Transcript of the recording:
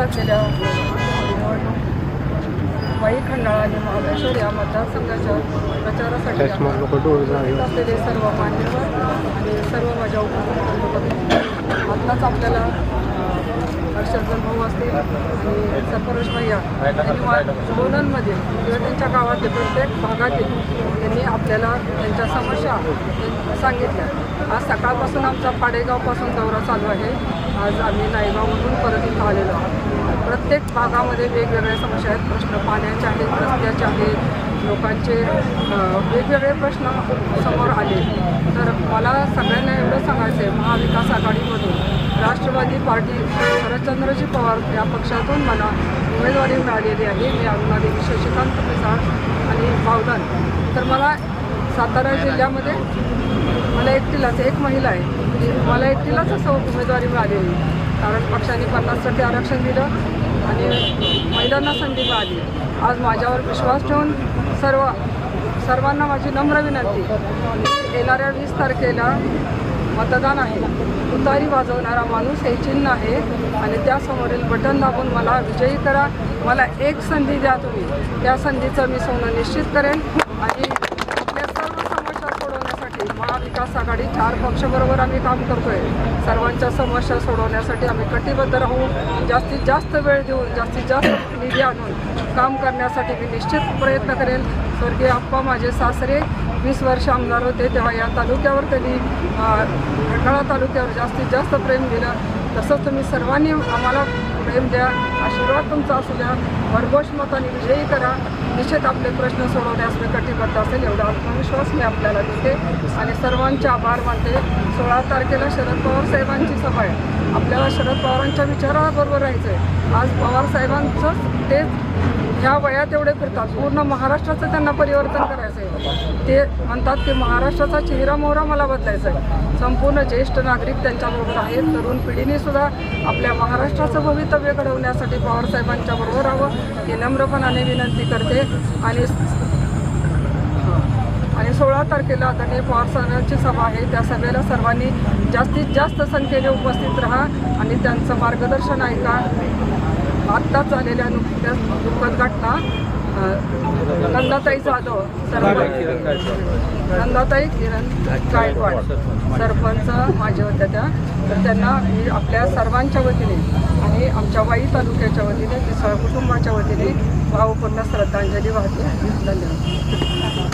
गाजलेल्या वाई खंडाळा आणि महाबळेश्वर या मतदारसंघाच्या प्रचारासाठी असलेले सर्व मान्यवर आणि सर्व माझ्या उपस्थित आत्ताच आपल्याला हर्षवर्धन भाऊ असतील आणि सरफरोश भैया यांनी लोणंदमध्ये किंवा त्यांच्या गावातील प्रत्येक भागातील त्यांनी आपल्याला त्यांच्या समस्या सांगितल्या. आज सकाळपासून आमचा पाडेगावपासून दौरा चालू आहे. आज आम्ही नायगावमधून परत इथं आलेलो आहोत. प्रत्येक भागामध्ये वेगवेगळ्या समस्या आहेत. प्रश्न पाण्याचे आहेत, रस्त्याचे आहेत, लोकांचे वेगवेगळे प्रश्न समोर आले. तर मला सगळ्यांना एवढं सांगायचं आहे, महाविकास आघाडीमधून राष्ट्रवादी पार्टी शरदचंद्रजी पवार या पक्षातून मला उमेदवारी मिळालेली आहे. मी अरुणादेवी शशिकांत प्रसाद आणि बावधन. तर मला सातारा जिल्ह्यामध्ये मला एकटीलाच एक महिला आहे, मला एकटीलाच असं उमेदवारी मिळालेली. कारण पक्षाने 50% आरक्षण दिलं आणि महिलांना संधी मिळाली. आज माझ्यावर विश्वास ठेवून सर्वांना माझी नम्र विनंती, येणाऱ्या 20 तारखेला मतदान आहे. तुतारी वाजवणारा माणूस हे चिन्ह आहे आणि त्यासमोरील बटन दाबून मला विजयी करा. मला एक संधी द्या तुम्ही. त्या संधीचं मी सोनं निश्चित करेन आणि आपल्या सर्व समस्या सोडवण्यासाठी महाविकास आघाडी 4 पक्षाबरोबर आम्ही काम करतोय. सर्वांच्या समस्या सोडवण्यासाठी आम्ही कटिबद्ध राहू. जास्तीत जास्त वेळ देऊन जास्तीत जास्त निधी आणून काम करण्यासाठी मी निश्चित प्रयत्न करेन. स्वर्गीय आप्पा माझे सासरे 20 वर्ष आमदार होते, तेव्हा या तालुक्यावर त्यांनी खंडाळा तालुक्यावर जास्तीत जास्त प्रेम दिलं. तसंच तुम्ही सर्वांनी आम्हाला प्रेम द्या, आशीर्वाद तुमचा असू द्या. भरघोष मताने विजयी करा. निश्चित आपले प्रश्न सोडवण्यास मी कटिबद्ध असेल एवढा आत्मविश्वास मी आपल्याला देते आणि सर्वांचे आभार मानते. 16 तारखेला शरद पवार साहेबांची सभा आहे. आपल्याला शरद पवारांच्या विचाराबरोबर राहायचं आहे. आज पवार साहेबांचंच तेच ह्या वयात एवढे फिरतात. पूर्ण महाराष्ट्राचं त्यांना परिवर्तन करायचं आहे. ते म्हणतात की महाराष्ट्राचा चेहरा मोहरा मला बदलायचा आहे. संपूर्ण ज्येष्ठ नागरिक त्यांच्याबरोबर आहेत. तरुण पिढीने सुद्धा आपल्या महाराष्ट्राचं भवितव्य घडवण्यासाठी पवारसाहेबांच्या बरोबर राहावं ही नम्रपणाने विनंती करते. आणि 16 तारखेला आदरणीय पवारसाहेबांची सभा आहे. त्या सभेला सर्वांनी जास्तीत जास्त संख्येने उपस्थित राहा आणि त्यांचं मार्गदर्शन ऐका. आत्ताच झालेल्या नुकत्याच दुःखद घटना नंदाताई जाधव नंदाताई किरण गायकवाड सरपंच माझ्या होत्या त्या. तर त्यांना मी आपल्या सर्वांच्या वतीने आणि आमच्या वाई तालुक्याच्या वतीने मिसळ कुटुंबाच्या वतीने भावपूर्ण श्रद्धांजली वाहते. धन्यवाद.